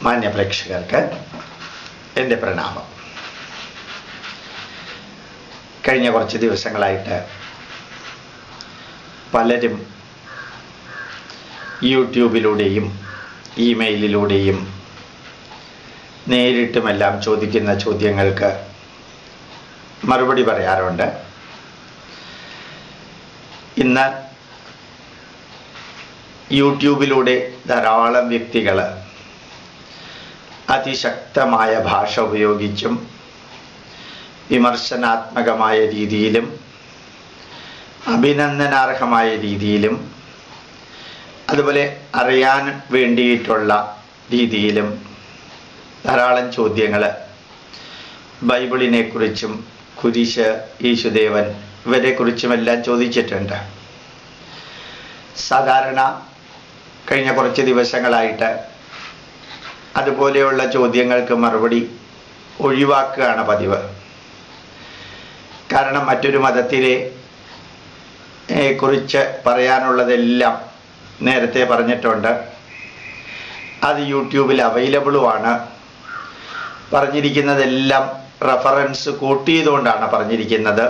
മാന്യ പ്രേക്ഷകർക്ക് എൻ്റെ പ്രണാമം. കഴിഞ്ഞ കുറച്ച് ദിവസങ്ങളായിട്ട് പലരും യൂട്യൂബിലൂടെയും ഇമെയിലിലൂടെയും നേരിട്ടുമെല്ലാം ചോദിക്കുന്ന ചോദ്യങ്ങൾക്ക് മറുപടി പറയാറുണ്ട്. ഇന്ന് യൂട്യൂബിലൂടെ ധാരാളം വ്യക്തികൾ അതിശക്തമായ ഭാഷ ഉപയോഗിച്ചും വിമർശനാത്മകമായ രീതിയിലും അഭിനന്ദനാർഹമായ രീതിയിലും അതുപോലെ അറിയാൻ വേണ്ടിയിട്ടുള്ള രീതിയിലും ധാരാളം ചോദ്യങ്ങൾ ബൈബിളിനെ കുറിച്ചും കുരിശ്, യേശുദേവൻ ഇവരെക്കുറിച്ചുമെല്ലാം ചോദിച്ചിട്ടുണ്ട്. സാധാരണ കഴിഞ്ഞ കുറച്ച് ദിവസങ്ങളായിട്ട് അതുപോലെയുള്ള ചോദ്യങ്ങൾക്ക് മറുപടി ഒഴിവാക്കുകയാണ് പതിവ്. കാരണം മറ്റൊരു മതത്തിലെ കുറിച്ച് പറയാനുള്ളതെല്ലാം നേരത്തെ പറഞ്ഞിട്ടുണ്ട്. അത് യൂട്യൂബിൽ അവൈലബിളുമാണ്. പറഞ്ഞിരിക്കുന്നതെല്ലാം റെഫറൻസ് കൂട്ടിയതുകൊണ്ടാണ് പറഞ്ഞിരിക്കുന്നത്.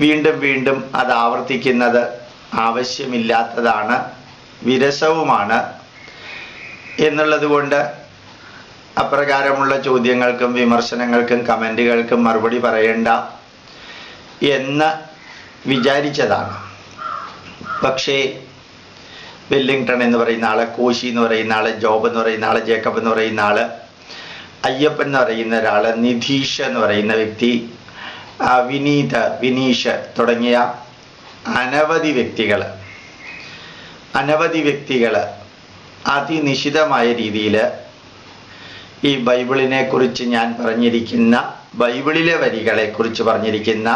വീണ്ടും വീണ്ടും അത് ആവർത്തിക്കുന്നത് ആവശ്യമില്ലാത്തതാണ്, വിരസവുമാണ് എന്നുള്ളത് കൊണ്ട് അപ്രകാരമുള്ള ചോദ്യങ്ങൾക്കും വിമർശനങ്ങൾക്കും കമൻറ്റുകൾക്കും മറുപടി പറയേണ്ട എന്ന് വിചാരിച്ചതാണ്. പക്ഷേ വെല്ലിംഗ്ടൺ എന്ന് പറയുന്ന ആള്, കോശി എന്ന് പറയുന്ന ആള്, ജോബ് എന്ന് പറയുന്ന ആള്, ജേക്കബ് എന്ന് പറയുന്ന ആള്, അയ്യപ്പൻ എന്ന് പറയുന്ന ഒരാള്, നിധീഷ് എന്ന് പറയുന്ന വ്യക്തി, വിനീത്, വിനീഷ് തുടങ്ങിയ അനവധി വ്യക്തികൾ അതിനിശിതമായ രീതിയിൽ ഈ ബൈബിളിനെ കുറിച്ച് ഞാൻ പറഞ്ഞിരിക്കുന്ന ബൈബിളിലെ വരികളെ കുറിച്ച് പറഞ്ഞിരിക്കുന്ന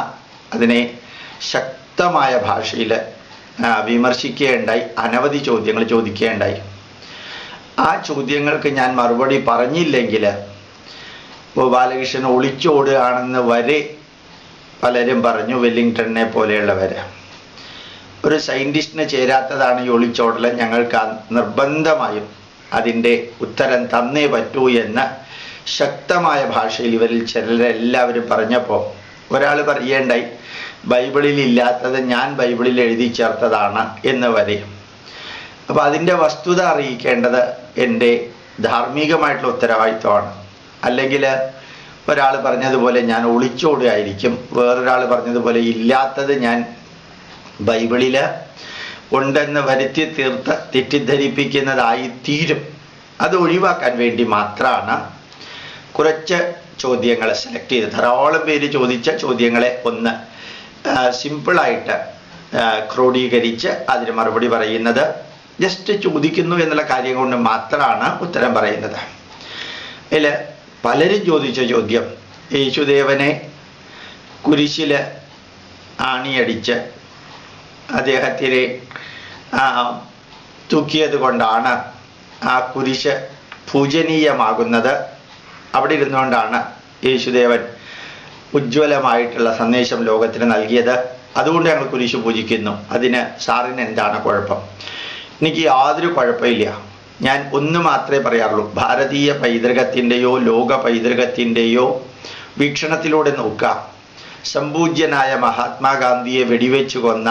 അതിനെ ശക്തമായ ഭാഷയിൽ വിമർശിക്കുകയുണ്ടായി. അനവധി ചോദ്യങ്ങൾ ചോദിക്കുകയുണ്ടായി. ആ ചോദ്യങ്ങൾക്ക് ഞാൻ മറുപടി പറഞ്ഞില്ലെങ്കിൽ ബാലകൃഷ്ണൻ ഒളിച്ചോടുകയാണെന്ന് വരെ പലരും പറഞ്ഞു. വെല്ലിംഗ്ടണിനെ പോലെയുള്ളവർ. ഒരു സയൻറ്റിസ്റ്റിന് ചേരാത്തതാണ് ഈ ഒളിച്ചോടൽ, ഞങ്ങൾക്ക് നിർബന്ധമായും അതിൻ്റെ ഉത്തരം തന്നേ പറ്റൂ എന്ന് ശക്തമായ ഭാഷയിൽ ഇവരിൽ ചിലരെല്ലാവരും പറഞ്ഞപ്പോൾ ഒരാൾ പറയേണ്ടായി, ബൈബിളിൽ ഇല്ലാത്തത് ഞാൻ ബൈബിളിൽ എഴുതി ചേർത്തതാണ് എന്ന് വരെ. അപ്പോൾ അതിൻ്റെ വസ്തുത അറിയിക്കേണ്ടത് എൻ്റെ ധാർമ്മികമായിട്ടുള്ള ഉത്തരവാദിത്വമാണ്. അല്ലെങ്കിൽ ഒരാൾ പറഞ്ഞതുപോലെ ഞാൻ ഒളിച്ചോടുകയായിരിക്കും, വേറൊരാൾ പറഞ്ഞതുപോലെ ഇല്ലാത്തത് ഞാൻ ബൈബിളിൽ ഉണ്ടെന്ന് വരുത്തി തീർത്ത് തെറ്റിദ്ധരിപ്പിക്കുന്നതായി തീരും. അത് ഒഴിവാക്കാൻ വേണ്ടി മാത്രമാണ് കുറച്ച് ചോദ്യങ്ങൾ സെലക്ട് ചെയ്ത് ധാരാളം പേര് ചോദിച്ച ചോദ്യങ്ങളെ ഒന്ന് സിമ്പിളായിട്ട് ക്രോഡീകരിച്ച് അതിന് മറുപടി പറയുന്നത്. ജസ്റ്റ് ചോദിക്കുന്നു എന്നുള്ള കാര്യം കൊണ്ട് മാത്രമാണ് ഉത്തരം പറയുന്നത്. അതിൽ പലരും ചോദിച്ച ചോദ്യം, യേശുദേവനെ കുരിശിൽ ആണിയടിച്ച് അദ്ദേഹത്തിനെ തൂക്കിയത് കൊണ്ടാണ് ആ കുരിശ് പൂജനീയമാകുന്നത്. അവിടെ ഇരുന്നുകൊണ്ടാണ് യേശുദേവൻ ഉജ്ജ്വലമായിട്ടുള്ള സന്ദേശം ലോകത്തിന് നൽകിയത്. അതുകൊണ്ട് ഞങ്ങൾ കുരിശ് പൂജിക്കുന്നു. അതിന് സാറിന് എന്താണ് കുഴപ്പം? എനിക്ക് യാതൊരു കുഴപ്പമില്ല. ഞാൻ ഒന്ന് മാത്രമേ പറയാറുള്ളൂ. ഭാരതീയ പൈതൃകത്തിൻ്റെയോ ലോക പൈതൃകത്തിൻ്റെയോ വീക്ഷണത്തിലൂടെ നോക്കാം. സംപൂജ്യനായ മഹാത്മാഗാന്ധിയെ വെടിവെച്ചു കൊന്ന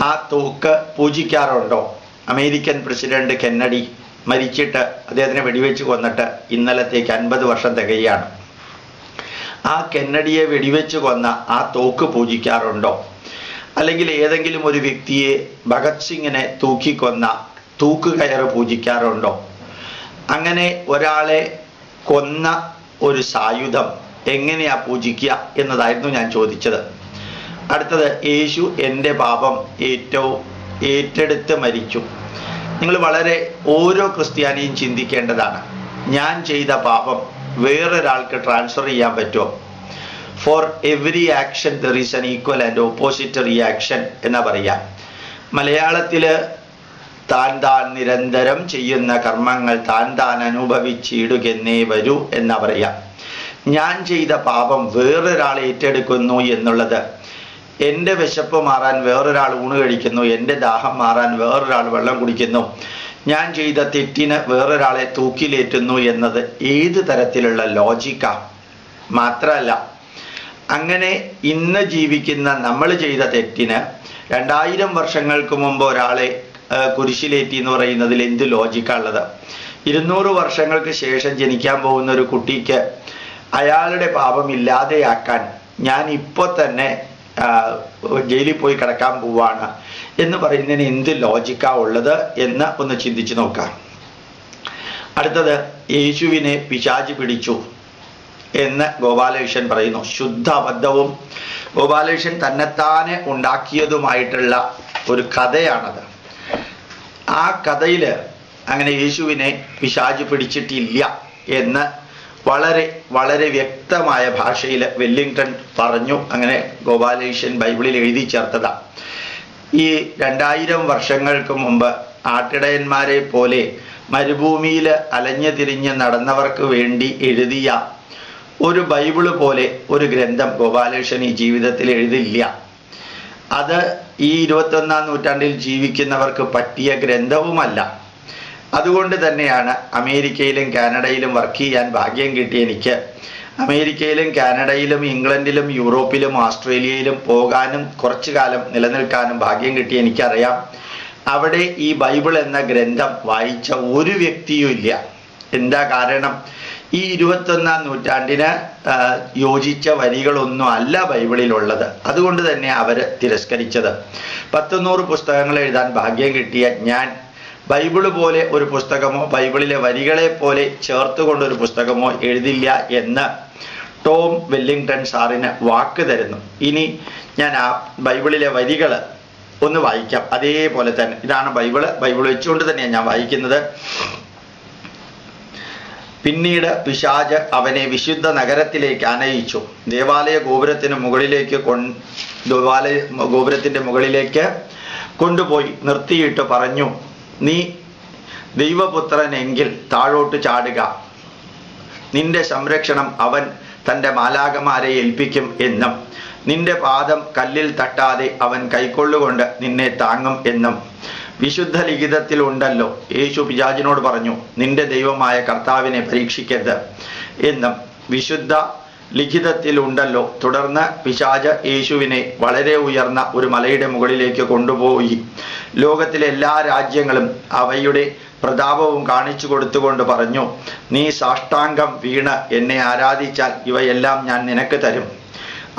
ആ തോക്ക് പൂജിക്കാറുണ്ടോ? അമേരിക്കൻ പ്രസിഡന്റ് കെന്നഡി മരിച്ചിട്ട് അദ്ദേഹത്തിനെ വെടിവെച്ച് കൊന്നിട്ട് ഇന്നലത്തേക്ക് 50 വർഷം തികയാണ്. ആ കെന്നഡിയെ വെടിവെച്ച് കൊന്ന ആ തോക്ക് പൂജിക്കാറുണ്ടോ? അല്ലെങ്കിൽ ഏതെങ്കിലും ഒരു വ്യക്തിയെ, ഭഗത് സിംഗിനെ തൂക്കിക്കൊന്ന തൂക്കുകയറ് പൂജിക്കാറുണ്ടോ? അങ്ങനെ ഒരാളെ കൊന്ന ഒരു സായുധം എങ്ങനെയാ പൂജിക്കുക എന്നതായിരുന്നു ഞാൻ ചോദിച്ചത്. അടുത്തത്, യേശു എൻ്റെ പാപം ഏറ്റെടുത്ത് മരിച്ചു. നിങ്ങൾ വളരെ ഓരോ ക്രിസ്ത്യാനിയും ചിന്തിക്കേണ്ടതാണ്. ഞാൻ ചെയ്ത പാപം വേറൊരാൾക്ക് ട്രാൻസ്ഫർ ചെയ്യാൻ പറ്റുമോ? For every action there is an equal and opposite reaction എന്നാ പറയാം. മലയാളത്തിൽ താൻ നിരന്തരം ചെയ്യുന്ന കർമ്മങ്ങൾ താൻ അനുഭവിച്ചിടുകെന്നേ വരൂ എന്നാ പറയാം. ഞാൻ ചെയ്ത പാപം വേറൊരാൾ ഏറ്റെടുക്കുന്നു എന്നുള്ളത് എൻ്റെ വിശപ്പ് മാറാൻ വേറൊരാൾ ഊണ് കഴിക്കുന്നു, എൻ്റെ ദാഹം മാറാൻ വേറൊരാൾ വെള്ളം കുടിക്കുന്നു, ഞാൻ ചെയ്ത തെറ്റിന് വേറൊരാളെ തൂക്കിലേറ്റുന്നു എന്നത് ഏത് തരത്തിലുള്ള ലോജിക്കാ? മാത്രമല്ല, അങ്ങനെ ഇന്ന് ജീവിക്കുന്ന നമ്മൾ ചെയ്ത തെറ്റിന് 2000 വർഷങ്ങൾക്ക് മുമ്പ് ഒരാളെ കുരിശിലേറ്റി എന്ന് പറയുന്നതിൽ എന്ത് ലോജിക്കാണുള്ളത്? 200 വർഷങ്ങൾക്ക് ശേഷം ജനിക്കാൻ പോകുന്ന ഒരു കുട്ടിക്ക് അയാളുടെ പാപം ഇല്ലാതെയാക്കാൻ ഞാൻ ഇപ്പോൾ തന്നെ ജയിലിൽ പോയി കിടക്കാൻ പോവാണ് എന്ന് പറയുന്നതിന് എന്ത് ലോജിക്കാ ഉള്ളത് എന്ന് ഒന്ന് ചിന്തിച്ചു നോക്കാം. അടുത്തത്, യേശുവിനെ പിശാച് പിടിച്ചു എന്ന് ഗോപാലകൃഷ്ണൻ പറയുന്നു. ശുദ്ധ അബദ്ധവും ഗോപാലകൃഷ്ണൻ തന്നെത്താനെ ഉണ്ടാക്കിയതുമായിട്ടുള്ള ഒരു കഥയാണത്. ആ കഥയിൽ അങ്ങനെ യേശുവിനെ പിശാച് പിടിച്ചിട്ടില്ല എന്ന് വളരെ വളരെ വ്യക്തമായ ഭാഷയിൽ വെല്ലിംഗ്ടൺ പറഞ്ഞു. അങ്ങനെ ഗോപാലകൃഷ്ണൻ ബൈബിളിൽ എഴുതി ചേർത്തതാ. ഈ 2000 വർഷങ്ങൾക്ക് മുമ്പ് ആട്ടിടയന്മാരെ പോലെ മരുഭൂമിയിൽ അലഞ്ഞു തിരിഞ്ഞ് നടന്നവർക്ക് വേണ്ടി എഴുതിയ ഒരു ബൈബിള് പോലെ ഒരു ഗ്രന്ഥം ഗോപാലകൃഷ്ണൻ ഈ ജീവിതത്തിൽ എഴുതില്ല. അത് ഈ 21ാം നൂറ്റാണ്ടിൽ ജീവിക്കുന്നവർക്ക് പറ്റിയ ഗ്രന്ഥവുമല്ല. അതുകൊണ്ട് തന്നെയാണ് അമേരിക്കയിലും കാനഡയിലും വർക്ക് ചെയ്യാൻ ഭാഗ്യം കിട്ടിയ എനിക്ക് അമേരിക്കയിലും കാനഡയിലും ഇംഗ്ലണ്ടിലും യൂറോപ്പിലും ഓസ്ട്രേലിയയിലും പോകാനും കുറച്ചു കാലം നിലനിൽക്കാനും ഭാഗ്യം കിട്ടിയ എനിക്കറിയാം, അവിടെ ഈ ബൈബിൾ എന്ന ഗ്രന്ഥം വായിച്ച ഒരു വ്യക്തിയും ഇല്ല. എന്താ കാരണം? ഈ 21ാം നൂറ്റാണ്ടിന് യോജിച്ച വരികളൊന്നും അല്ല ബൈബിളിലുള്ളത്. അതുകൊണ്ട് തന്നെ അവർ തിരസ്കരിച്ചത്. 100 പുസ്തകങ്ങൾ എഴുതാൻ ഭാഗ്യം കിട്ടിയ ഞാൻ ബൈബിള് പോലെ ഒരു പുസ്തകമോ ബൈബിളിലെ വരികളെ പോലെ ചേർത്തുകൊണ്ടൊരു പുസ്തകമോ എഴുതില്ല എന്ന് ടോം വെല്ലിംഗ്ടൺ സാറിന് വാക്ക് തരുന്നു. ഇനി ഞാൻ ആ ബൈബിളിലെ വരികൾ ഒന്ന് വായിക്കാം. അതേപോലെ തന്നെ ഇതാണ് ബൈബിൾ വെച്ചുകൊണ്ട് തന്നെയാണ് ഞാൻ വായിക്കുന്നത്. പിന്നീട് പിശാച് അവനെ വിശുദ്ധ നഗരത്തിലേക്ക് ആനയിച്ചു. ദേവാലയ ഗോപുരത്തിന്റെ മുകളിലേക്ക് കൊണ്ടുപോയി നിർത്തിയിട്ട് പറഞ്ഞു, നീ ദൈവപുത്രനെങ്കിൽ താഴോട്ട് ചാടുക, നിന്റെ സംരക്ഷണം അവൻ തൻ്റെ മാലാഖമാരെ ഏൽപ്പിക്കും എന്നും നിന്റെ പാദം കല്ലിൽ തട്ടാതെ അവൻ കൈക്കൊള്ളുകൊണ്ട് നിന്നെ താങ്ങും എന്നും വിശുദ്ധ ലിഖിതത്തിൽ ഉണ്ടല്ലോ. യേശു പിശാചിനോട് പറഞ്ഞു, നിന്റെ ദൈവമായ കർത്താവിനെ പരീക്ഷിക്കരുത് എന്നും വിശുദ്ധ ലിഖിതത്തിൽ ഉണ്ടല്ലോ. തുടർന്ന് പിശാച് യേശുവിനെ വളരെ ഉയർന്ന ഒരു മലയുടെ മുകളിലേക്ക് കൊണ്ടുപോയി ലോകത്തിലെ എല്ലാ രാജ്യങ്ങളും അവയുടെ പ്രതാപവും കാണിച്ചു കൊടുത്തുകൊണ്ട് പറഞ്ഞു, നീ സാഷ്ടാംഗം വീണ് എന്നെ ആരാധിച്ചാൽ ഇവയെല്ലാം ഞാൻ നിനക്ക് തരും.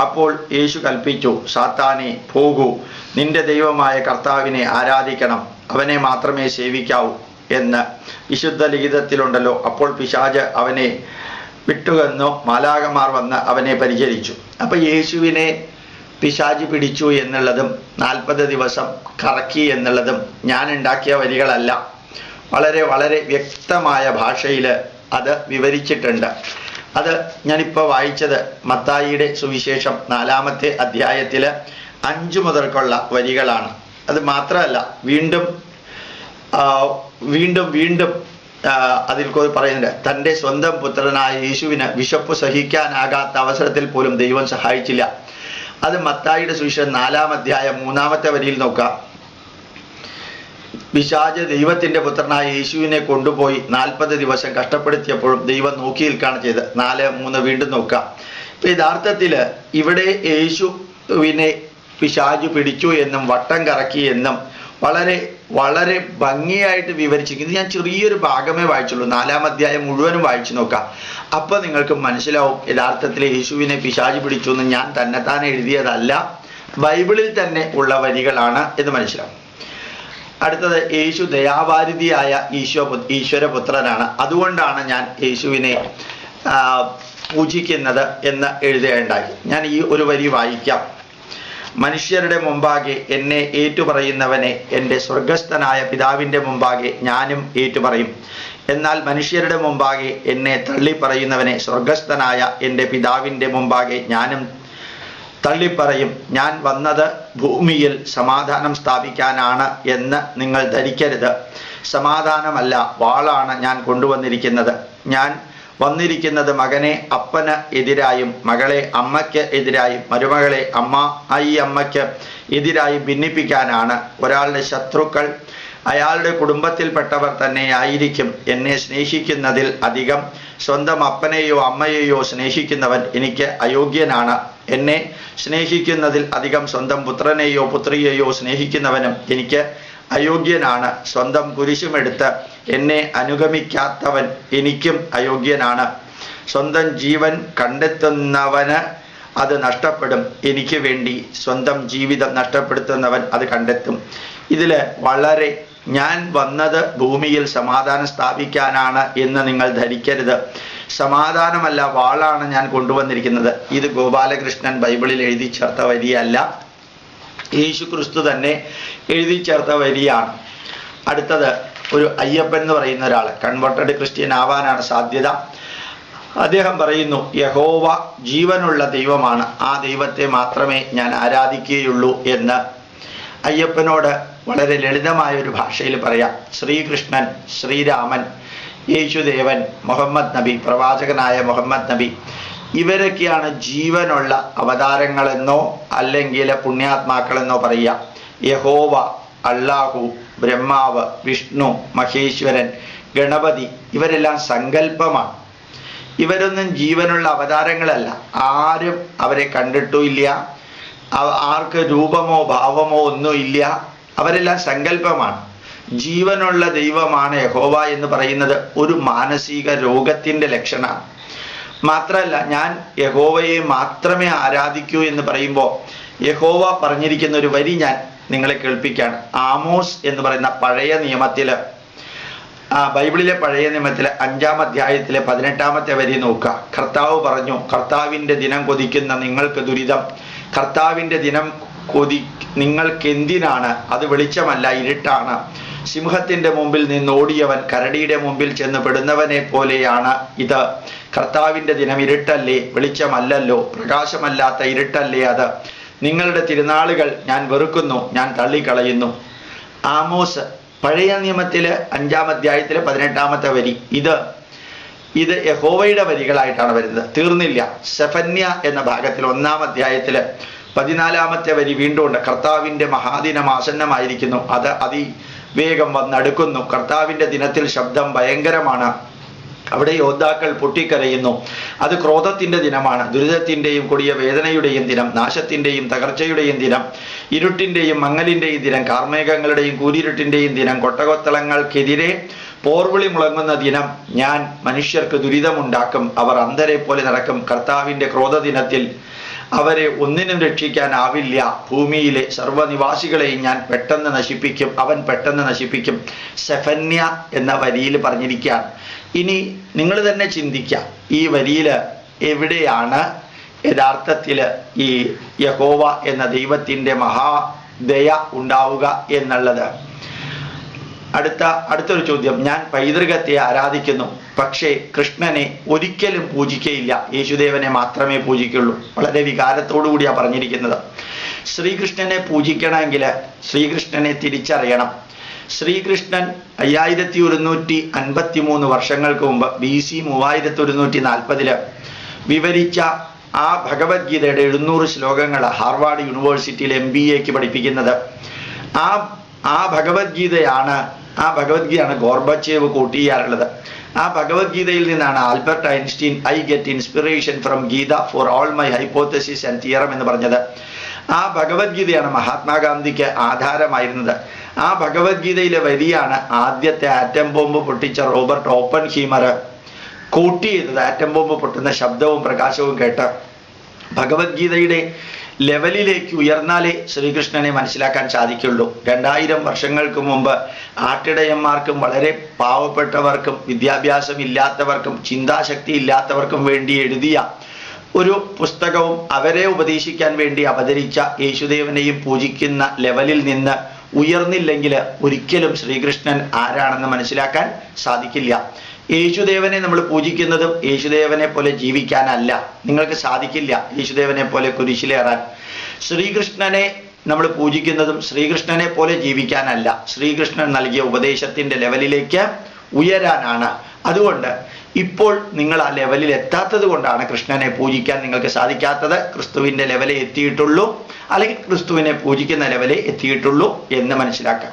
അപ്പോൾ യേശു കൽപ്പിച്ചു, സാത്താനെ പോകൂ, നിന്റെ ദൈവമായ കർത്താവിനെ ആരാധിക്കണം, അവനെ മാത്രമേ സേവിക്കാവൂ എന്ന് വിശുദ്ധ ലിഖിതത്തിലുണ്ടല്ലോ. അപ്പോൾ പിശാച് അവനെ വിട്ടുകന്നു. മാലാഖമാർ വന്ന് അവനെ പരിചരിച്ചു. അപ്പൊ യേശുവിനെ പിശാച് പിടിച്ചു എന്നുള്ളതും 40 ദിവസം കറക്കി എന്നുള്ളതും ഞാൻ ഉണ്ടാക്കിയ വരികളല്ല. വളരെ വളരെ വ്യക്തമായ ഭാഷയിൽ അത് വിവരിച്ചിട്ടുണ്ട്. അത് ഞാനിപ്പോൾ വായിച്ചത് മത്തായിയുടെ സുവിശേഷം 4-ാമത്തെ അധ്യായത്തിൽ 5 മുതൽക്കുള്ള വരികളാണ്. അത് മാത്രമല്ല, വീണ്ടും അതിൽ പറയുന്നുണ്ട്, തൻ്റെ സ്വന്തം പുത്രനായ യേശുവിന് വിശപ്പ് സഹിക്കാനാകാത്ത അവസരത്തിൽ പോലും ദൈവം സഹായിച്ചില്ല. അത് മത്തായിയുടെ സുവിശേഷം 4-ാം അധ്യായം 3-ാമത്തെ വരിയിൽ നോക്കാം. പിശാച് ദൈവത്തിന്റെ പുത്രനായ യേശുവിനെ കൊണ്ടുപോയി 40 ദിവസം കഷ്ടപ്പെടുത്തിയപ്പോഴും ദൈവം നോക്കി നിൽക്കുകയാണ് ചെയ്തത്. 4:3 വീണ്ടും നോക്കാം. ഇപ്പൊ യഥാർത്ഥത്തിൽ ഇവിടെ യേശുവിനെ പിശാച് പിടിച്ചു എന്നും വട്ടം കറക്കി എന്നും വളരെ വളരെ ഭംഗിയായിട്ട് വിവരിച്ചിരിക്കുന്നത് ഞാൻ ചെറിയൊരു ഭാഗമേ വായിച്ചുള്ളൂ. 4-ാം അധ്യായം മുഴുവനും വായിച്ചു നോക്കാം. അപ്പൊ നിങ്ങൾക്ക് മനസ്സിലാവും യഥാർത്ഥത്തിൽ യേശുവിനെ പിശാച് പിടിച്ചു എന്ന് ഞാൻ തന്നെത്താൻ എഴുതിയതല്ല, ബൈബിളിൽ തന്നെ ഉള്ള വരികളാണ് എന്ന് മനസ്സിലാവും. അടുത്തത്, യേശു ദയാവാരിധിയായ ഈശ്വരപുത്രനാണ്, അതുകൊണ്ടാണ് ഞാൻ യേശുവിനെ പൂജിക്കുന്നത് എന്ന് എഴുതുകയുണ്ടായി. ഞാൻ ഈ ഒരു വരി വായിക്കാം. മനുഷ്യരുടെ മുമ്പാകെ എന്നെ ഏറ്റുപറയുന്നവനെ എൻ്റെ സ്വർഗസ്ഥനായ പിതാവിൻ്റെ മുമ്പാകെ ഞാനും ഏറ്റുപറയും. എന്നാൽ മനുഷ്യരുടെ മുമ്പാകെ എന്നെ തള്ളിപ്പറയുന്നവനെ സ്വർഗസ്ഥനായ എൻ്റെ പിതാവിൻ്റെ മുമ്പാകെ ഞാനും തള്ളിപ്പറയും. ഞാൻ വന്നത് ഭൂമിയിൽ സമാധാനം സ്ഥാപിക്കാനാണ് എന്ന് നിങ്ങൾ ധരിക്കരുത്. സമാധാനമല്ല, വാളാണ് ഞാൻ കൊണ്ടുവന്നിരിക്കുന്നത്. ഞാൻ വന്നിരിക്കുന്നത് മകനെ അപ്പന് എതിരായും മകളെ അമ്മയ്ക്ക് എതിരായും മരുമകളെ അമ്മയ്ക്ക് എതിരായും ഭിന്നിപ്പിക്കാനാണ്. ഒരാളുടെ ശത്രുക്കൾ അയാളുടെ കുടുംബത്തിൽപ്പെട്ടവർ തന്നെയായിരിക്കും എന്നെ സ്നേഹിക്കുന്നതിൽ അധികം സ്വന്തം അപ്പനെയോ അമ്മയെയോ സ്നേഹിക്കുന്നവൻ എനിക്ക് അയോഗ്യനാണ്. എന്നെ സ്നേഹിക്കുന്നതിൽ അധികം സ്വന്തം പുത്രനെയോ പുത്രിയെയോ സ്നേഹിക്കുന്നവനും എനിക്ക് അയോഗ്യനാണ്. സ്വന്തം കുരിശുമെടുത്ത് എന്നെ അനുഗമിക്കാത്തവൻ എനിക്കും അയോഗ്യനാണ്. സ്വന്തം ജീവൻ കണ്ടെത്തുന്നവന് അത് നഷ്ടപ്പെടും. എനിക്ക് വേണ്ടി സ്വന്തം ജീവിതം നഷ്ടപ്പെടുത്തുന്നവൻ അത് കണ്ടെത്തും. ഇതിൽ വളരെ ഞാൻ വന്നത് ഭൂമിയിൽ സമാധാനം സ്ഥാപിക്കാനാണ് എന്ന് നിങ്ങൾ ധരിക്കരുത്. സമാധാനമല്ല, വാളാണ് ഞാൻ കൊണ്ടുവന്നിരിക്കുന്നത്. ഇത് ഗോപാലകൃഷ്ണൻ ബൈബിളിൽ എഴുതി ചേർത്ത വരിയല്ല, യേശു ക്രിസ്തു തന്നെ എഴുതി ചേർത്ത വരിയാണ്. അടുത്തത് ഒരു അയ്യപ്പൻ എന്ന് പറയുന്ന ഒരാൾ, കൺവേർട്ടഡ് ക്രിസ്ത്യൻ ആവാനാണ് സാധ്യത. അദ്ദേഹം പറയുന്നു, യഹോവ ജീവനുള്ള ദൈവമാണ്, ആ ദൈവത്തെ മാത്രമേ ഞാൻ ആരാധിക്കുകയുള്ളൂ എന്ന് അയ്യപ്പനോട് വളരെ ലളിതമായ ഒരു ഭാഷയിൽ പറയാം. ശ്രീകൃഷ്ണൻ, ശ്രീരാമൻ, യേശുദേവൻ, മുഹമ്മദ് നബി, പ്രവാചകനായ മുഹമ്മദ് നബി, ഇവരൊക്കെയാണ് ജീവനുള്ള അവതാരങ്ങളെന്നോ അല്ലെങ്കിൽ പുണ്യാത്മാക്കളെന്നോ പറയുക. യഹോവ, അള്ളാഹു, ബ്രഹ്മാവ്, വിഷ്ണു, മഹേശ്വരൻ, ഗണപതി, ഇവരെല്ലാം സങ്കല്പമാണ്. ഇവരൊന്നും ജീവനുള്ള അവതാരങ്ങളല്ല. ആരും അവരെ കണ്ടിട്ടുമില്ല, ആർക്ക് രൂപമോ ഭാവമോ ഒന്നും ഇല്ല. അവരെല്ലാം സങ്കല്പമാണ്. ജീവനുള്ള ദൈവമാണ് യഹോവ എന്ന് പറയുന്നത് ഒരു മാനസിക രോഗത്തിൻ്റെ ലക്ഷണമാണ്. മാത്രമല്ല, ഞാൻ യഹോവയെ മാത്രമേ ആരാധിക്കൂ എന്ന് പറയുമ്പോൾ യഹോവ പറഞ്ഞിരിക്കുന്ന ഒരു വരി ഞാൻ നിങ്ങളെ കേൾപ്പിക്കുകയാണ്. ആമോസ് എന്ന് പറയുന്ന പഴയ നിയമത്തിൽ, ബൈബിളിലെ പഴയ നിയമത്തിലെ 5-ാം അധ്യായത്തിലെ 18-ാമത്തെ വരി നോക്കുക. കർത്താവ് പറഞ്ഞു, കർത്താവിൻ്റെ ദിനം കൊതിക്കുന്ന നിങ്ങൾക്ക് ദുരിതം. കർത്താവിൻ്റെ ദിനം നിങ്ങൾക്കെന്തിനാണ്? അത് വെളിച്ചമല്ല, ഇരുട്ടാണ്. സിംഹത്തിൻ്റെ മുമ്പിൽ നിന്ന് ഓടിയവൻ കരടിയുടെ മുമ്പിൽ ചെന്ന് പെടുന്നവനെ പോലെയാണ് ഇത്. കർത്താവിൻ്റെ ദിനം ഇരുട്ടല്ലേ, വെളിച്ചമല്ലല്ലോ, പ്രകാശമല്ലാത്ത ഇരുട്ടല്ലേ അത്. നിങ്ങളുടെ തിരുനാളുകൾ ഞാൻ വെറുക്കുന്നു, ഞാൻ തള്ളിക്കളയുന്നു. ആമോസ് പഴയ നിയമത്തിലെ 5-ാം അധ്യായത്തിലെ 18-ാമത്തെ വരി. ഇത് യഹോവയുടെ വരികളായിട്ടാണ് വരുന്നത്. തീർന്നില്ല. സെഫന്യ എന്ന ഭാഗത്തിൽ 1-ാം അധ്യായത്തില് 14-ാമത്തെ വരി വീണ്ടും ഉണ്ട്. കർത്താവിൻ്റെ മഹാദിനം ആസന്നമായിരിക്കുന്നു, അത് അതിവേഗം വന്നടുക്കുന്നു. കർത്താവിൻ്റെ ദിനത്തിൽ ശബ്ദം ഭയങ്കരമാണ്, അവിടെ യോദ്ധാക്കൾ പൊട്ടിക്കരയുന്നു. അത് ക്രോധത്തിൻ്റെ ദിനമാണ്, ദുരിതത്തിൻ്റെയും കൊടിയ വേദനയുടെയും ദിനം, നാശത്തിൻ്റെയും തകർച്ചയുടെയും ദിനം, ഇരുട്ടിൻ്റെയും മങ്ങലിൻ്റെയും ദിനം, കാർമേഘങ്ങളുടെയും കൂരിരുട്ടിൻ്റെയും ദിനം, കൊട്ടകൊത്തളങ്ങൾക്കെതിരെ പോർവിളി മുഴങ്ങുന്ന ദിനം. ഞാൻ മനുഷ്യർക്ക് ദുരിതമുണ്ടാക്കും, അവർ അന്ധരെ പോലെ നടക്കും. കർത്താവിൻ്റെ ക്രോധദിനത്തിൽ അവരെ ഒന്നിനും രക്ഷിക്കാനാവില്ല. ഭൂമിയിലെ സർവ്വനിവാസികളെയും ഞാൻ പെട്ടെന്ന് നശിപ്പിക്കും, അവൻ പെട്ടെന്ന് നശിപ്പിക്കും. സെഫന്യ എന്ന വരിയിൽ പറഞ്ഞിരിക്കുകയാണ്. ഇനി നിങ്ങൾ തന്നെ ചിന്തിക്കുക, ഈ വരിയിൽ എവിടെയാണ് യഥാർത്ഥത്തിൽ ഈ യഹോവ എന്ന ദൈവത്തിൻ്റെ മഹാദയ ഉണ്ടാവുക എന്നുള്ളത്? അടുത്തൊരു ചോദ്യം. ഞാൻ പൈതൃകത്തെ ആരാധിക്കുന്നു, പക്ഷേ കൃഷ്ണനെ ഒരിക്കലും പൂജിക്കയില്ല, യേശുദേവനെ മാത്രമേ പൂജിക്കുള്ളൂ. വളരെ വികാരത്തോടു കൂടിയാണ് പറഞ്ഞിരിക്കുന്നത്. ശ്രീകൃഷ്ണനെ പൂജിക്കണമെങ്കിൽ ശ്രീകൃഷ്ണനെ തിരിച്ചറിയണം. ശ്രീകൃഷ്ണൻ 5153 വർഷങ്ങൾക്ക് മുമ്പ് BC 3140 വിവരിച്ച ആ ഭഗവത്ഗീതയുടെ 700 ശ്ലോകങ്ങൾ ഹാർവാർഡ് യൂണിവേഴ്സിറ്റിയിൽ MBAക്ക് പഠിപ്പിക്കുന്നത്. ആ ഭഗവത്ഗീതയാണ് ഗോർബച്ചേവ് കൂട്ടിയാറുള്ളത്. ആ ഭഗവത്ഗീതയിൽ നിന്നാണ് Albert Einstein I get inspiration from Gita for all my hypothesis and theorem എന്ന് പറഞ്ഞത്. ആ ഭഗവത്ഗീതയാണ് മഹാത്മാഗാന്ധിക്ക് ആധാരമായിരുന്നത്. ആ ഭഗവത്ഗീതയിലെ വരിയാണ് ആദ്യത്തെ ആറ്റം ബോംബ് പൊട്ടിച്ച റോബർട്ട് ഓപ്പൻഹീമർ കോട്ട് ചെയ്തത്. ആറ്റം ബോംബ് പൊട്ടുന്ന ശബ്ദവും പ്രകാശവും കേട്ട് ഭഗവത്ഗീതയുടെ ലെവലിലേക്ക് ഉയർന്നാലേ ശ്രീകൃഷ്ണനെ മനസ്സിലാക്കാൻ സാധിക്കുള്ളൂ. 2000 വർഷങ്ങൾക്ക് മുമ്പ് ആട്ടിടയന്മാർക്കും വളരെ പാവപ്പെട്ടവർക്കും വിദ്യാഭ്യാസം ഇല്ലാത്തവർക്കും ചിന്താശക്തി ഇല്ലാത്തവർക്കും വേണ്ടി എഴുതിയ ഒരു പുസ്തകവും അവരെ ഉപദേശിക്കാൻ വേണ്ടി അവതരിച്ച യേശുദേവനെയും പൂജിക്കുന്ന ലെവലിൽ നിന്ന് ഉയർന്നില്ലെങ്കിൽ ഒരിക്കലും ശ്രീകൃഷ്ണൻ ആരാണെന്ന് മനസ്സിലാക്കാൻ സാധിക്കില്ല. യേശുദേവനെ നമ്മൾ പൂജിക്കുന്നതും യേശുദേവനെ പോലെ ജീവിക്കാനല്ല. നിങ്ങൾക്ക് സാധിക്കില്ല യേശുദേവനെ പോലെ കുരിശിലേറാൻ. ശ്രീകൃഷ്ണനെ നമ്മൾ പൂജിക്കുന്നതും ശ്രീകൃഷ്ണനെ പോലെ ജീവിക്കാനല്ല, ശ്രീകൃഷ്ണൻ നൽകിയ ഉപദേശത്തിൻ്റെ ലെവലിലേക്ക് ഉയരാനാണ്. അതുകൊണ്ട് ഇപ്പോൾ നിങ്ങൾ ആ ലെവലിൽ എത്താത്തത് കൊണ്ടാണ് കൃഷ്ണനെ പൂജിക്കാൻ നിങ്ങൾക്ക് സാധിക്കാത്തത്. ക്രിസ്തുവിൻ്റെ ലെവലേ എത്തിയിട്ടുള്ളൂ, അല്ലെങ്കിൽ ക്രിസ്തുവിനെ പൂജിക്കുന്ന ലെവലേ എത്തിയിട്ടുള്ളൂ എന്ന് മനസ്സിലാക്കാം.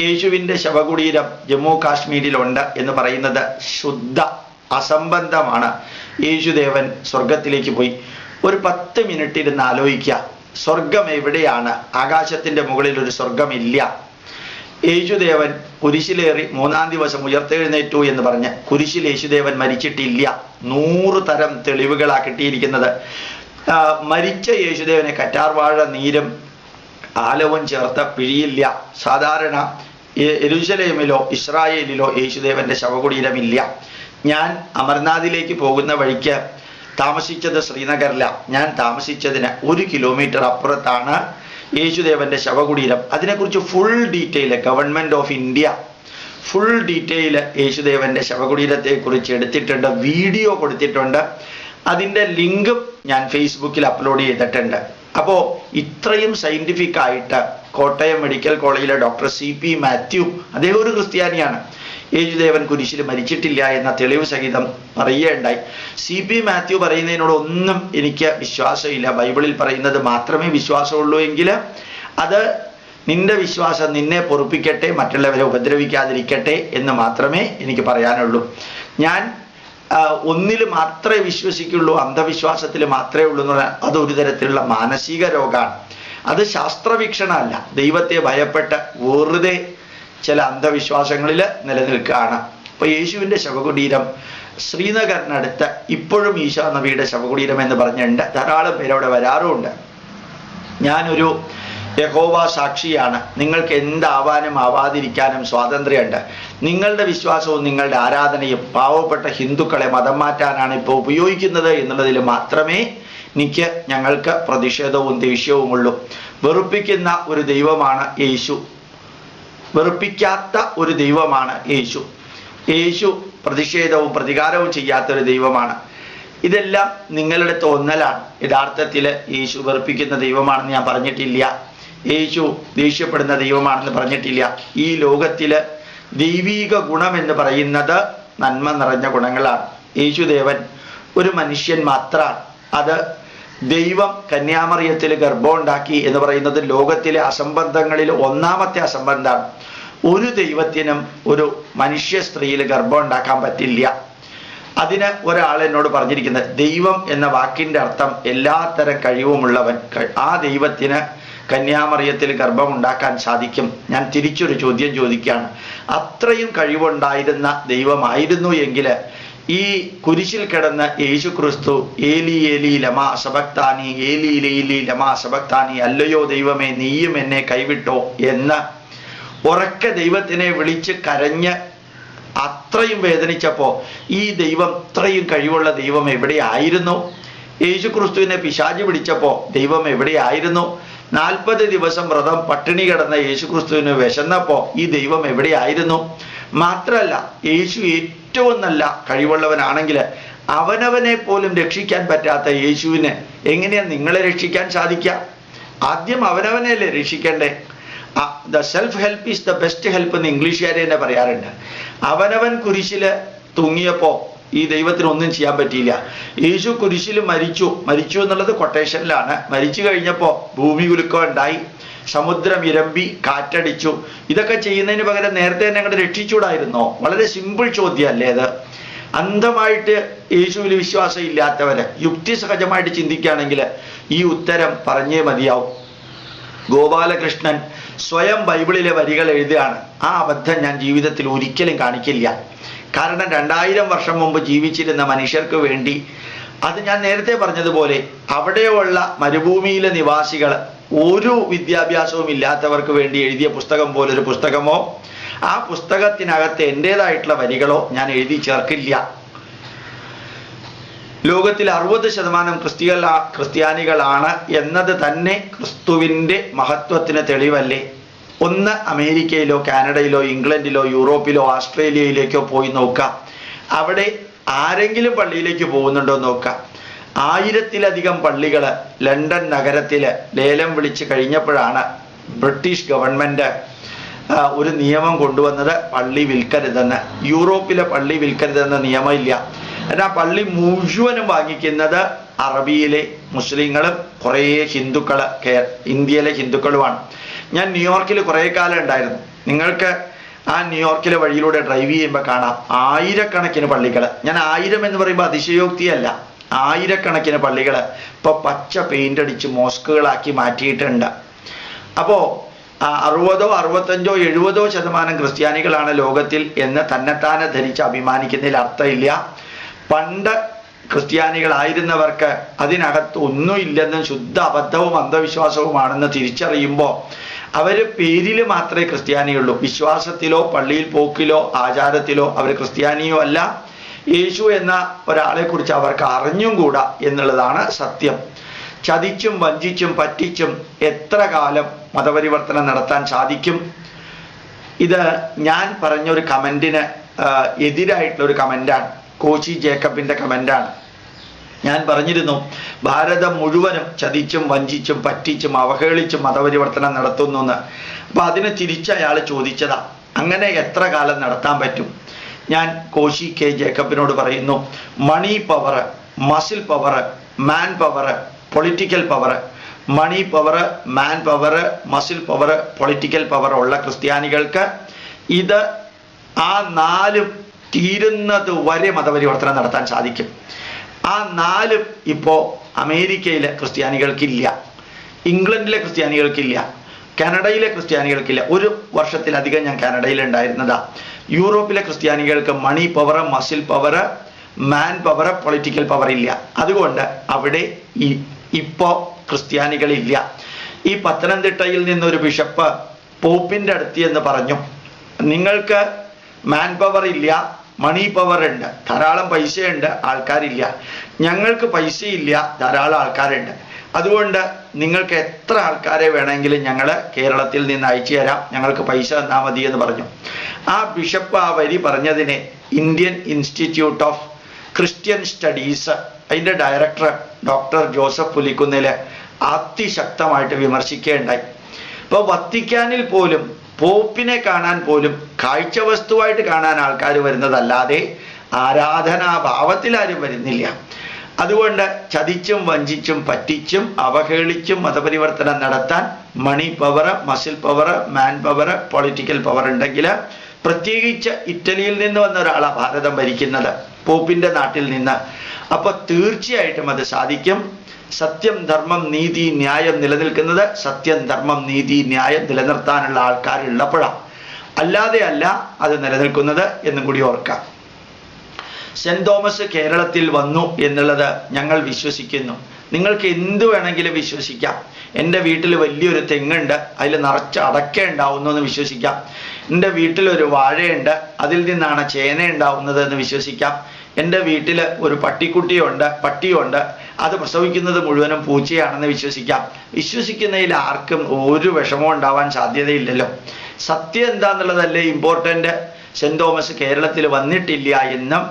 യേശുവിൻ്റെ ശവകുടീരം ജമ്മു കാശ്മീരിലുണ്ട് എന്ന് പറയുന്നത് ശുദ്ധ അസംബന്ധമാണ്. യേശുദേവൻ സ്വർഗത്തിലേക്ക് പോയി. ഒരു 10 മിനിറ്റ് ഇരുന്ന് ആലോചിക്കുക, സ്വർഗം എവിടെയാണ്? ആകാശത്തിൻ്റെ മുകളിൽ ഒരു സ്വർഗമില്ല. യേശുദേവൻ കുരിശിലേറി 3-ാം ദിവസം ഉയർത്തെഴുന്നേറ്റു എന്ന് പറഞ്ഞ് കുരിശിൽ യേശുദേവൻ മരിച്ചിട്ടില്ല. 100 തരം തെളിവുകളാ കിട്ടിയിരിക്കുന്നത്. മരിച്ച യേശുദേവനെ കറ്റാർവാഴ നീരും ആലവും ചേർത്ത് പിഴിയില്ല. സാധാരണ യെരൂശലേമിലോ ഇസ്രായേലിലോ യേശുദേവന്റെ ശവകുടീരമില്ല. ഞാൻ അമർനാഥിലേക്ക് പോകുന്ന വഴിക്ക് താമസിച്ചത് ശ്രീനഗറില. ഞാൻ താമസിച്ചതിന് 1 കിലോമീറ്റർ അപ്പുറത്താണ് യേശുദേവന്റെ ശവകുടീരം. അതിനെക്കുറിച്ച് full detail government of India full detail യേശുദേവന്റെ ശവകുടീരത്തെക്കുറിച്ച് എടുത്തിട്ടുണ്ട്, വീഡിയോ കൊടുത്തിട്ടുണ്ട്. അതിൻ്റെ ലിങ്കും ഞാൻ ഫേസ്ബുക്കിൽ അപ്ലോഡ് ചെയ്തിട്ടുണ്ട്. അപ്പോൾ ഇത്രയും സയൻറ്റിഫിക് ആയിട്ട് കോട്ടയം മെഡിക്കൽ കോളേജിലെ ഡോക്ടർ CP മാത്യു, അദ്ദേഹം ഒരു ക്രിസ്ത്യാനിയാണ്, യേശുദേവൻ കുരിശിൽ മരിച്ചിട്ടില്ല എന്ന തെളിവ് സഹിതം പറയുകയുണ്ടായി. CP മാത്യു പറയുന്നതിനോടൊന്നും എനിക്ക് വിശ്വാസമില്ല. ബൈബിളിൽ പറയുന്നത് മാത്രമേ വിശ്വാസമുള്ളൂ എങ്കിൽ അത് നിന്റെ വിശ്വാസം നിന്നെ പൊറുപ്പിക്കട്ടെ, മറ്റുള്ളവരെ ഉപദ്രവിക്കാതിരിക്കട്ടെ എന്ന് മാത്രമേ എനിക്ക് പറയാനുള്ളൂ. ഞാൻ ഒന്നിൽ മാത്രമേ വിശ്വസിക്കുള്ളൂ, അന്ധവിശ്വാസത്തിൽ മാത്രമേ ഉള്ളൂ എന്ന് പറഞ്ഞാൽ അതൊരു തരത്തിലുള്ള മാനസിക രോഗമാണ്. അത് ശാസ്ത്രവീക്ഷണമല്ല. ദൈവത്തെ ഭയപ്പെട്ട് വെറുതെ ചില അന്ധവിശ്വാസങ്ങളിൽ നിലനിൽക്കുകയാണ്. അപ്പോൾ യേശുവിൻ്റെ ശവകുടീരം ശ്രീനഗറിനടുത്ത് ഇപ്പോഴും ഈശോ നബിയുടെ ശവകുടീരം എന്ന് പറഞ്ഞിട്ടുണ്ട്. ധാരാളം പേരവിടെ വരാറുമുണ്ട്. ഞാനൊരു യഹോവ സാക്ഷിയാണ്. നിങ്ങൾക്ക് എന്താവാനും ആവാതിരിക്കാനും സ്വാതന്ത്ര്യമുണ്ട്. നിങ്ങളുടെ വിശ്വാസവും നിങ്ങളുടെ ആരാധനയും പാവപ്പെട്ട ഹിന്ദുക്കളെ മതം മാറ്റാനാണ് ഇപ്പോൾ ഉപയോഗിക്കുന്നത് എന്നുള്ളതിൽ മാത്രമേ ഞങ്ങൾക്ക് പ്രതിഷേധവും ദേഷ്യവുമുള്ളൂ. വെറുപ്പിക്കുന്ന ഒരു ദൈവമാണ് യേശു, വെറുപ്പിക്കാത്ത ഒരു ദൈവമാണ് യേശു. യേശു പ്രതിഷേധവും പ്രതികാരവും ചെയ്യാത്തൊരു ദൈവമാണ്. ഇതെല്ലാം നിങ്ങളുടെ തോന്നലാണ്. യഥാർത്ഥത്തിൽ യേശു വെറുപ്പിക്കുന്ന ദൈവമാണെന്ന് ഞാൻ പറഞ്ഞിട്ടില്ല. യേശു ദേഷ്യപ്പെടുന്ന ദൈവമാണെന്ന് പറഞ്ഞിട്ടില്ല. ഈ ലോകത്തിൽ ദൈവീക ഗുണം എന്ന് പറയുന്നത് നന്മ നിറഞ്ഞ ഗുണങ്ങളാണ്. യേശുദേവൻ ഒരു മനുഷ്യൻ മാത്രമാണ്. അത് ദൈവം കന്യാമറിയത്തിൽ ഗർഭമുണ്ടാക്കി എന്ന് പറയുന്നത് ലോകത്തിലെ അസംബന്ധങ്ങളിൽ 1-ാമത്തെ അസംബന്ധമാണ്. ഒരു ദൈവത്തിനും ഒരു മനുഷ്യ സ്ത്രീയിൽ ഗർഭം ഉണ്ടാക്കാൻ പറ്റില്ല. അതിന് ഒരാൾ എന്നോട് പറഞ്ഞിരിക്കുന്നത്, ദൈവം എന്ന വാക്കിൻ്റെ അർത്ഥം എല്ലാത്തരം കഴിവുമുള്ളവൻ. ആ ദൈവത്തിന് കന്യാമറിയത്തിൽ ഗർഭം ഉണ്ടാക്കാൻ സാധിക്കും. ഞാൻ തിരിച്ചൊരു ചോദ്യം ചോദിക്കുകയാണ്. അത്രയും കഴിവുണ്ടായിരുന്ന ദൈവമായിരുന്നു എങ്കിൽ ഈ കുരിശിൽ കിടന്ന് യേശു ക്രിസ്തു ഏലി ഏലി ലമാ സബക്താനി, ഏലി ഏലി ലമാ സബക്താനി, അല്ലയോ ദൈവമേ നീയും എന്നെ കൈവിട്ടോ എന്ന് ഉറക്കെ ദൈവത്തിനെ വിളിച്ച് കരഞ്ഞ് അത്രയും വേദനിച്ചപ്പോൾ ഈ ദൈവം, ഇത്രയും കഴിവുള്ള ദൈവം എവിടെയായിരുന്നു? യേശു ക്രിസ്തുവിനെ പിശാചി പിടിച്ചപ്പോൾ ദൈവം എവിടെയായിരുന്നു? 40 ദിവസം വ്രതം പട്ടിണി കിടന്ന യേശു ക്രിസ്തുവിന് വിശന്നപ്പോൾ ഈ ദൈവം എവിടെയായിരുന്നു? മാത്രമല്ല, യേശു ഏറ്റവും നല്ല കഴിവുള്ളവനാണെങ്കിൽ അവനവനെ പോലും രക്ഷിക്കാൻ പറ്റാത്ത യേശുവിനെ എങ്ങനെയാണ് നിങ്ങളെ രക്ഷിക്കാൻ സാധിക്കുക? ആദ്യം അവനവനെയല്ലേ രക്ഷിക്കണ്ടേ? The self help is the best help എന്ന് ഇംഗ്ലീഷുകാർ തന്നെ പറയാറുണ്ട്. അവനവൻ കുരിശിൽ തൂങ്ങിയപ്പോൾ ഈ ദൈവത്തിന് ഒന്നും ചെയ്യാൻ പറ്റിയില്ല. യേശു കുരിശിൽ മരിച്ചു എന്നുള്ളത് കൊട്ടേഷനിലാണ്. മരിച്ചു കഴിഞ്ഞപ്പോൾ ഭൂമി കുലുക്കം ഉണ്ടായി, സമുദ്രം ഇരമ്പി, കാറ്റടിച്ചു. ഇതൊക്കെ ചെയ്യുന്നതിന് പകരം നേരത്തെ തന്നെ അങ്ങോട്ട് രക്ഷിച്ചൂടായിരുന്നോ? വളരെ സിമ്പിൾ ചോദ്യമല്ലേ അത്? അന്ധമായിട്ട് യേശുവിൽ വിശ്വാസം ഇല്ലാത്തവര് യുക്തിസഹജമായിട്ട് ചിന്തിക്കുകയാണെങ്കിൽ ഈ ഉത്തരം പറഞ്ഞേ മതിയാവും. ഗോപാലകൃഷ്ണൻ സ്വയം ബൈബിളിലെ വരികൾ എഴുതുകയാണ്. ആ അബദ്ധം ഞാൻ ജീവിതത്തിൽ ഒരിക്കലും കാണിക്കില്ല. കാരണം 2000 വർഷം മുമ്പ് ജീവിച്ചിരുന്ന മനുഷ്യർക്ക് വേണ്ടി, അത് ഞാൻ നേരത്തെ പറഞ്ഞതുപോലെ അവിടെയുള്ള മരുഭൂമിയിലെ നിവാസികൾ ഒരു വിദ്യാഭ്യാസവും ഇല്ലാത്തവർക്ക് വേണ്ടി എഴുതിയ പുസ്തകം പോലൊരു പുസ്തകമോ ആ പുസ്തകത്തിനകത്ത് എൻ്റേതായിട്ടുള്ള വരികളോ ഞാൻ എഴുതി ചേർക്കില്ല. ലോകത്തിൽ 60% ക്രിസ്ത്യാനികളാണ് എന്നത് തന്നെ ക്രിസ്തുവിൻ്റെ മഹത്വത്തിന് തെളിവല്ലേ? ഒന്ന് അമേരിക്കയിലോ കാനഡയിലോ ഇംഗ്ലണ്ടിലോ യൂറോപ്പിലോ ഓസ്ട്രേലിയയിലേക്കോ പോയി നോക്കാം. അവിടെ ആരെങ്കിലും പള്ളിയിലേക്ക് പോകുന്നുണ്ടോ നോക്കാം. 1000-ലധികം പള്ളികൾ ലണ്ടൻ നഗരത്തിൽ ലേലം വിളിച്ച് കഴിഞ്ഞപ്പോഴാണ് ബ്രിട്ടീഷ് ഗവൺമെൻറ് ഒരു നിയമം കൊണ്ടുവന്നത്, പള്ളി വിൽക്കരുതെന്ന്. യൂറോപ്പിലെ പള്ളി വിൽക്കരുതെന്ന നിയമമില്ല. എന്നാൽ പള്ളി മുഴുവനും വാങ്ങിക്കുന്നത് അറബിയിലെ മുസ്ലിങ്ങളും കുറേ ഹിന്ദുക്കൾ, ഇന്ത്യയിലെ ഹിന്ദുക്കളുമാണ്. ഞാൻ ന്യൂയോർക്കിൽ കുറേ കാലം ഉണ്ടായിരുന്നു. നിങ്ങൾക്ക് ആ ന്യൂയോർക്കിലെ വഴിയിലൂടെ ഡ്രൈവ് ചെയ്യുമ്പോൾ കാണാം ആയിരക്കണക്കിന് പള്ളികൾ. ഞാൻ 1000 എന്ന് പറയുമ്പോൾ അതിശയോക്തിയല്ല, ആയിരക്കണക്കിന് പള്ളികൾ ഇപ്പോൾ പച്ച പെയിന്റ് അടിച്ച് മോസ്കുകളാക്കി മാറ്റിയിട്ടുണ്ട്. അപ്പോൾ 60, 65, 70% ക്രിസ്ത്യാനികളാണ് ലോകത്തിൽ എന്ന് തന്നെത്താനെ ധരിച്ച് അഭിമാനിക്കുന്നതിൽ അർത്ഥമില്ല. പണ്ട് ക്രിസ്ത്യാനികളായിരുന്നവർക്ക് അതിനകത്ത് ഒന്നുമില്ലെന്നും ശുദ്ധ അബദ്ധവും അന്ധവിശ്വാസവുമാണെന്ന് തിരിച്ചറിയുമ്പോൾ അവർ പേരിൽ മാത്രമേ ക്രിസ്ത്യാനിയുള്ളൂ, വിശ്വാസത്തിലോ പള്ളിയിൽ പോക്കിലോ ആചാരത്തിലോ അവർ ക്രിസ്ത്യാനിയോ അല്ല. യേശു എന്ന ഒരാളെ കുറിച്ച് അവർക്ക് അറിഞ്ഞും കൂടാ എന്നുള്ളതാണ് സത്യം. ചതിച്ചും വഞ്ചിച്ചും പറ്റിച്ചും എത്ര കാലം മതപരിവർത്തനം നടത്താൻ സാധിക്കും? ഇത് ഞാൻ പറഞ്ഞൊരു കമന്റിന് എതിരായിട്ടുള്ള ഒരു കമന്റാണ്, കോശി ജേക്കബിന്റെ കമന്റാണ്. ഞാൻ പറഞ്ഞിരുന്നു ഭാരതം മുഴുവനും ചതിച്ചും വഞ്ചിച്ചും പറ്റിച്ചും അവഹേളിച്ചും മതപരിവർത്തനം നടത്തുന്നു എന്ന്. അപ്പൊ അതിന് തിരിച്ച് അയാൾ ചോദിച്ചതാ, അങ്ങനെ എത്ര കാലം നടത്താൻ പറ്റും? ഞാൻ കോശി കെ ജേക്കബിനോട് പറയുന്നു, money power, muscle power, man power, political power, money power, man power, muscle power, political power ഉള്ള ക്രിസ്ത്യാനികൾക്ക് ഇത് ആ 4 തീരുന്നത് വരെ മതപരിവർത്തനം നടത്താൻ സാധിക്കും. ആ 4 ഇപ്പോൾ അമേരിക്കയിലെ ക്രിസ്ത്യാനികൾക്കില്ല, ഇംഗ്ലണ്ടിലെ ക്രിസ്ത്യാനികൾക്കില്ല, കാനഡയിലെ ക്രിസ്ത്യാനികൾക്കില്ല. 1 വർഷത്തിലധികം ഞാൻ കാനഡയിൽ ഉണ്ടായിരുന്നതാ. യൂറോപ്പിലെ ക്രിസ്ത്യാനികൾക്ക് money power, muscle power, man power, political power ഇല്ല. അതുകൊണ്ട് അവിടെ ഇപ്പോൾ ക്രിസ്ത്യാനികളില്ല. ഈ പത്തനംതിട്ടയിൽ നിന്നൊരു ബിഷപ്പ് പോപ്പിന്റെ അടുത്ത് എന്ന് പറഞ്ഞു, നിങ്ങൾക്ക് മാൻ പവർ ഇല്ല, മണി പവർ ഉണ്ട്, ധാരാളം പൈസയുണ്ട്, ആൾക്കാരില്ല. ഞങ്ങൾക്ക് പൈസയില്ല, ധാരാളം ആൾക്കാരുണ്ട്. അതുകൊണ്ട് നിങ്ങൾക്ക് എത്ര ആൾക്കാരെ വേണമെങ്കിലും ഞങ്ങൾ കേരളത്തിൽ നിന്ന് അയച്ചു തരാം, ഞങ്ങൾക്ക് പൈസ തന്നാൽ മതി എന്ന് പറഞ്ഞു. ആ ബിഷപ്പ് ആ വരി പറഞ്ഞതിനെ Indian institute of Christian studies അതിൻ്റെ ഡയറക്ടർ ഡോക്ടർ ജോസഫ് പുലിക്കുന്നിൽ അതിശക്തമായിട്ട് വിമർശിക്കുകയുണ്ടായി. ഇപ്പോൾ വത്തിക്കാനിൽ പോലും പോപ്പിനെ കാണാൻ പോലും കാഴ്ച വസ്തുവായിട്ട് കാണാൻ ആൾക്കാർ വരുന്നതല്ലാതെ ആരാധനാഭാവത്തിൽ ആരും വരുന്നില്ല. അതുകൊണ്ട് ചതിച്ചും വഞ്ചിച്ചും പറ്റിച്ചും അവഹേളിച്ചും മതപരിവർത്തനം നടത്താൻ money power, muscle power, man power, political power ഉണ്ടെങ്കിൽ, പ്രത്യേകിച്ച് ഇറ്റലിയിൽ നിന്ന് വന്ന ഒരാളാണ് ഭാരതം ഭരിക്കുന്നത്, പോപ്പിന്റെ നാട്ടിൽ നിന്ന്. അപ്പൊ തീർച്ചയായിട്ടും അത് സാധിക്കും. സത്യം, ധർമ്മം, നീതി, ന്യായം നിലനിൽക്കുന്നത് സത്യം, ധർമ്മം, നീതി, ന്യായം നിലനിർത്താനുള്ള ആൾക്കാരുള്ളപ്പോഴാണ്, അല്ലാതെ അല്ല അത് നിലനിൽക്കുന്നത് എന്നും കൂടി ഓർക്കാം. സെന്റ് തോമസ് കേരളത്തിൽ വന്നു എന്നുള്ളത് ഞങ്ങൾ വിശ്വസിക്കുന്നു. നിങ്ങൾക്ക് എന്തു വേണമെങ്കിലും വിശ്വസിക്കാം. എൻ്റെ വീട്ടിൽ വലിയൊരു തെങ്ങുണ്ട്, അതിൽ നിറച്ച് അടക്ക ഉണ്ടാവുന്നു എന്ന് വിശ്വസിക്കാം. എൻ്റെ വീട്ടിലൊരു വാഴയുണ്ട്, അതിൽ നിന്നാണ് ചേന ഉണ്ടാവുന്നത് എന്ന് വിശ്വസിക്കാം. എൻ്റെ വീട്ടിൽ ഒരു പട്ടിയുണ്ട്, അത് പ്രസവിക്കുന്നത് മുഴുവനും പൂച്ചയാണെന്ന് വിശ്വസിക്കാം. വിശ്വസിക്കുന്നതിൽ ആർക്കും ഒരു വിഷമവും ഉണ്ടാവാൻ സാധ്യതയില്ലല്ലോ. സത്യം എന്താന്നുള്ളതല്ലേ ഇമ്പോർട്ടൻ്റ്. സെന്റ് തോമസ് കേരളത്തിൽ വന്നിട്ടില്ല എന്നും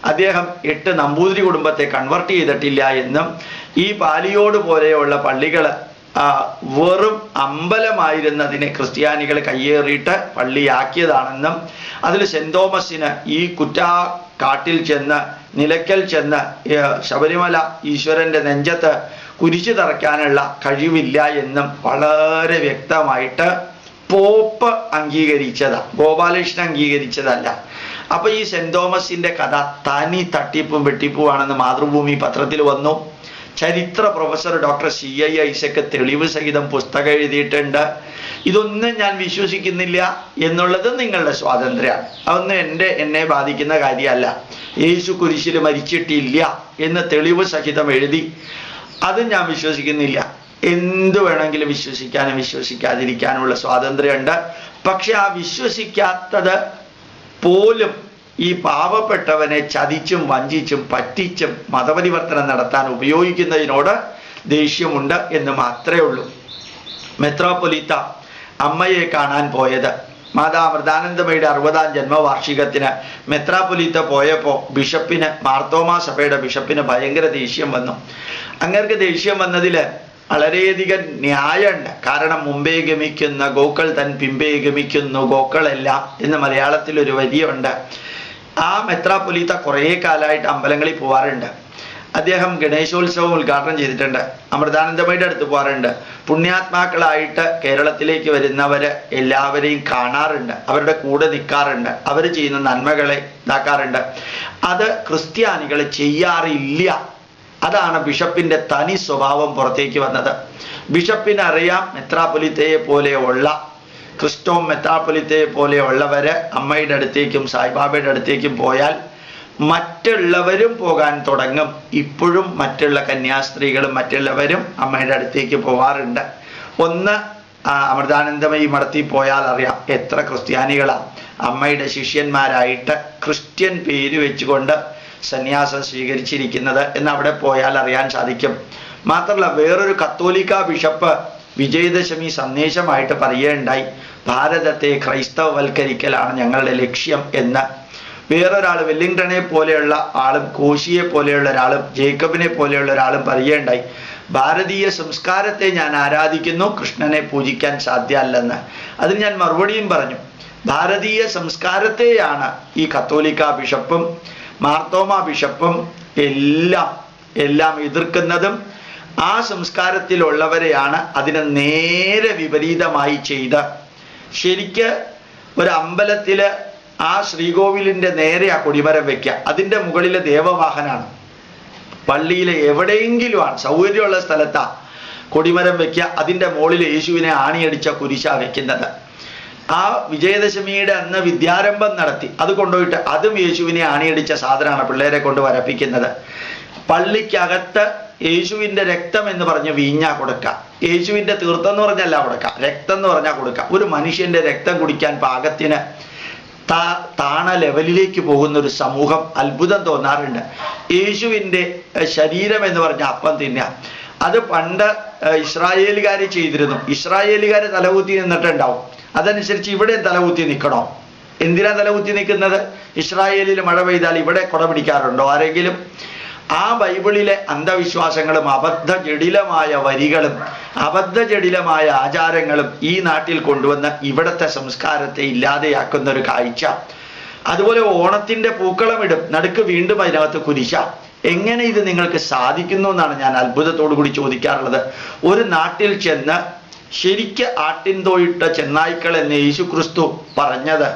അദ്ദേഹം 8 നമ്പൂതിരി കുടുംബത്തെ കൺവെർട്ട് ചെയ്തിട്ടില്ല എന്നും ഈ പാലിയോട് പോലെയുള്ള പള്ളികൾ വെറും അമ്പലമായിരുന്നതിനെ ക്രിസ്ത്യാനികൾ കയ്യേറിയിട്ട് പള്ളിയാക്കിയതാണെന്നും അതിൽ സെന്റ് തോമസിന് ഈ കാട്ടിൽ ചെന്ന് നിലയ്ക്കൽ ചെന്ന് ശബരിമല ഈശ്വരന്റെ നെഞ്ചത്ത് കുരിശു തറയ്ക്കാനുള്ള കഴിവില്ല എന്നും വളരെ വ്യക്തമായിട്ട് പോപ്പ് അംഗീകരിച്ചതാ, ഗോപാലകൃഷ്ണൻ അംഗീകരിച്ചതല്ല. അപ്പൊ ഈ സെന്റ് തോമസിന്റെ കഥ തനി തട്ടിപ്പും വെട്ടിപ്പുമാണെന്ന് മാതൃഭൂമി പത്രത്തിൽ വന്നു. ചരിത്ര പ്രൊഫസർ ഡോക്ടർ CI ഐസക് തെളിവ് സഹിതം പുസ്തകം എഴുതിയിട്ടുണ്ട്. ഇതൊന്നും ഞാൻ വിശ്വസിക്കുന്നില്ല എന്നുള്ളത് നിങ്ങളുടെ സ്വാതന്ത്ര്യമാണ്, അതൊന്നും എന്നെ ബാധിക്കുന്ന കാര്യമല്ല. യേശു കുരിശിൽ മരിച്ചിട്ടില്ല എന്ന് തെളിവ് സഹിതം എഴുതി, അത് ഞാൻ വിശ്വസിക്കുന്നില്ല. എന്തു വേണമെങ്കിലും വിശ്വസിക്കാനും വിശ്വസിക്കാതിരിക്കാനുള്ള സ്വാതന്ത്ര്യമുണ്ട്. പക്ഷെ ആ വിശ്വസിക്കാത്തത് പോലും ഈ പാവപ്പെട്ടവനെ ചതിച്ചും വഞ്ചിച്ചും പറ്റിച്ചും മതപരിവർത്തനം നടത്താൻ ഉപയോഗിക്കുന്നതിനോട് ദേഷ്യമുണ്ട് എന്ന് മാത്രമേ ഉള്ളൂ. മെത്രാപ്പൊലീത്ത അമ്മയെ കാണാൻ പോയത്, മാതാ അമൃതാനന്ദമയുടെ 60ാം ജന്മവാർഷികത്തിന് മെത്രാപ്പൊലീത്ത പോയപ്പോൾ ബിഷപ്പിന്, മാർത്തോമാ സഭയുടെ ബിഷപ്പിന് ഭയങ്കര ദേഷ്യം വന്നു. അങ്ങേർക്ക് ദേഷ്യം വന്നതിൽ വളരെയധികം ന്യായമുണ്ട്. കാരണം മുമ്പേ ഗമിക്കുന്ന ഗോക്കൾ തൻ പിമ്പേ ഗമിക്കുന്നു ഗോക്കളെല്ലാം എന്ന് മലയാളത്തിൽ ഒരു വരിയുണ്ട്. ആ മെത്രാപ്പൊലീത്ത കുറേ കാലമായിട്ട് അമ്പലങ്ങളിൽ പോവാറുണ്ട്. അദ്ദേഹം ഗണേശോത്സവം ഉദ്ഘാടനം ചെയ്തിട്ടുണ്ട്. അമൃതാനന്ദമയുടെ അടുത്ത് പോകാറുണ്ട്. പുണ്യാത്മാക്കളായിട്ട് കേരളത്തിലേക്ക് വരുന്നവര് എല്ലാവരെയും കാണാറുണ്ട്, അവരുടെ കൂടെ നിൽക്കാറുണ്ട്, അവർ ചെയ്യുന്ന നന്മകളെ ഇതാക്കാറുണ്ട്. അത് ക്രിസ്ത്യാനികൾ ചെയ്യാറില്ല. അതാണ് ബിഷപ്പിന്റെ തനി സ്വഭാവം പുറത്തേക്ക് വന്നത്. ബിഷപ്പിന് അറിയാം, മെത്രാപ്പൊലീത്തയെ പോലെയുള്ള ക്രിസ്റ്റോ മെത്രാപ്പൊലീത്തയെ പോലെയുള്ളവര് അമ്മയുടെ അടുത്തേക്കും സായിബാബയുടെ അടുത്തേക്കും പോയാൽ മറ്റുള്ളവരും പോകാൻ തുടങ്ങും. ഇപ്പോഴും മറ്റുള്ള കന്യാസ്ത്രീകളും മറ്റുള്ളവരും അമ്മയുടെ അടുത്തേക്ക് പോകാറുണ്ട്. ഒന്ന് അമൃതാനന്ദമയി മഠത്തിൽ പോയാൽ അറിയാം എത്ര ക്രിസ്ത്യാനികളാണ് അമ്മയുടെ ശിഷ്യന്മാരായിട്ട് ക്രിസ്ത്യൻ പേര് വെച്ചുകൊണ്ട് സന്യാസം സ്വീകരിച്ചിരിക്കുന്നത് എന്ന് അവിടെ പോയാൽ അറിയാൻ സാധിക്കും. മാത്രമല്ല, വേറൊരു കത്തോലിക്ക ബിഷപ്പ് വിജയദശമി സന്ദേശമായിട്ട് പറയുകയുണ്ടായി, ഭാരതത്തെ ക്രൈസ്തവവൽക്കരിക്കലാണ് ഞങ്ങളുടെ ലക്ഷ്യം എന്ന്. വേറൊരാൾ വെല്ലിംഗ്ടനെ പോലെയുള്ള ആളും കോശിയെ പോലെയുള്ള ഒരാളും ജേക്കബിനെ പോലെയുള്ള ഒരാളും പറയുകയുണ്ടായി, ഭാരതീയ സംസ്കാരത്തെ ഞാൻ ആരാധിക്കുന്നു, കൃഷ്ണനെ പൂജിക്കാൻ സാധ്യമല്ലെന്ന്. അതിന് ഞാൻ മറുപടിയും പറഞ്ഞു, ഭാരതീയ സംസ്കാരത്തെയാണ് ഈ കത്തോലിക്ക ബിഷപ്പും മാർത്തോമ ബിഷപ്പും എല്ലാം എതിർക്കുന്നതും ആ സംസ്കാരത്തിലുള്ളവരെയാണ് അതിനെ നേരെ വിപരീതമായി ചെയ്ത്. ശരിക്ക് ഒരു അമ്പലത്തില് ആ ശ്രീകോവിലിന്റെ നേരെ ആ കൊടിമരം വെക്കുക, അതിൻ്റെ മുകളിലെ ദേവവാഹനാണ്. പള്ളിയിലെ എവിടെയെങ്കിലുമാണ് സൗകര്യമുള്ള സ്ഥലത്താ കൊടിമരം വെക്കുക, അതിൻ്റെ മുകളിൽ യേശുവിനെ ആണിയടിച്ച കുരിശാ വെക്കുന്നത്. ആ വിജയദശമിയുടെ അന്ന് വിദ്യാരംഭം നടത്തി അത് കൊണ്ടുപോയിട്ട് അതും യേശുവിനെ ആണിയടിച്ച സാധനമാണ് പിള്ളേരെ കൊണ്ട് വരപ്പിക്കുന്നത്. പള്ളിക്കകത്ത് യേശുവിൻ്റെ രക്തം എന്ന് പറഞ്ഞ് വീഞ്ഞാ കൊടുക്കുക, യേശുവിൻ്റെ തീർത്ഥം എന്ന് പറഞ്ഞല്ല കൊടുക്കുക, രക്തം എന്ന് പറഞ്ഞാൽ കൊടുക്കുക. ഒരു മനുഷ്യൻ്റെ രക്തം കുടിക്കാൻ പാകത്തിന് താണ ലെവലിലേക്ക് പോകുന്ന ഒരു സമൂഹം അത്ഭുതം തോന്നാറുണ്ട്. യേശുവിൻ്റെ ശരീരം എന്ന് പറഞ്ഞ അപ്പം തിന്നുക, അത് പണ്ട് ഇസ്രായേലുകാർ ചെയ്തിരുന്നു. ഇസ്രായേലുകാർ തലകുത്തി നിന്നിട്ടുണ്ടാവും, അതനുസരിച്ച് ഇവിടെ തലകുത്തി നിൽക്കണോ? എന്തിനാ തലകുത്തി നിൽക്കുന്നത്? ഇസ്രായേലിൽ മഴ പെയ്താൽ ഇവിടെ കുട പിടിക്കാറുണ്ടോ ആരെങ്കിലും? ആ ബൈബിളിലെ അന്ധവിശ്വാസങ്ങളും അബദ്ധജടിലമായ വരികളും അബദ്ധജടിലമായ ആചാരങ്ങളും ഈ നാട്ടിൽ കൊണ്ടുവന്ന് ഇവിടുത്തെ സംസ്കാരത്തെ ഇല്ലാതെയാക്കുന്ന ഒരു കാഴ്ച. അതുപോലെ ഓണത്തിൻ്റെ പൂക്കളമിടും, നടുക്ക് വീണ്ടും അതിനകത്ത് കുരിശ. എങ്ങനെ ഇത് നിങ്ങൾക്ക് സാധിക്കുന്നു എന്നാണ് ഞാൻ അത്ഭുതത്തോടു കൂടി ചോദിക്കാറുള്ളത്. ഒരു നാട്ടിൽ ചെന്ന് ശരിക്ക് ആട്ടിൻതോയിട്ട ചെന്നായ്ക്കൾ എന്ന് യേശുക്രിസ്തു പറഞ്ഞത്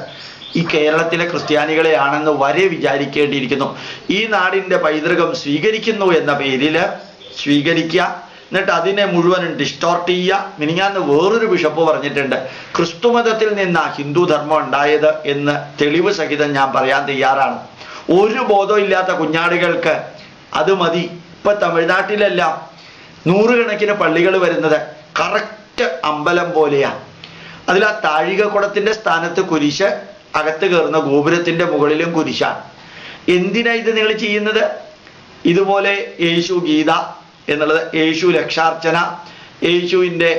ഈ കേരളത്തിലെ ക്രിസ്ത്യാനികളെയാണെന്ന് വരെ വിചാരിക്കേണ്ടിയിരിക്കുന്നു. ഈ നാടിൻ്റെ പൈതൃകം സ്വീകരിക്കുന്നു എന്ന പേരിൽ സ്വീകരിക്കുക, എന്നിട്ട് അതിനെ മുഴുവനും ഡിസ്റ്റോർട്ട് ചെയ്യുക. മിനിങ്ങാന്ന് വേറൊരു ബിഷപ്പ് പറഞ്ഞിട്ടുണ്ട്, ക്രിസ്തുമതത്തിൽ നിന്നാ ഹിന്ദു ധർമ്മം ഉണ്ടായത് എന്ന് തെളിവ് സഹിതം ഞാൻ പറയാൻ തയ്യാറാണ്. ഒരു ബോധമില്ലാത്ത കുഞ്ഞാടുകൾക്ക് അത് മതി. ഇപ്പൊ തമിഴ്നാട്ടിലെല്ലാം നൂറുകണക്കിന് പള്ളികൾ വരുന്നത് കറക്റ്റ് അമ്പലം പോലെയാ. അതിൽ ആ താഴികക്കുടത്തിന്റെ സ്ഥാനത്ത് കുരിശ്, അകത്ത് കയറുന്ന ഗോപുരത്തിന്റെ മുകളിലും കുരിശാണ്. എന്തിനാ ഇത് നിങ്ങൾ ചെയ്യുന്നത്? ഇതുപോലെ യേശു ഗീത എന്നുള്ളത്, യേശു ലക്ഷാർച്ചന, യേശുവിൻ്റെ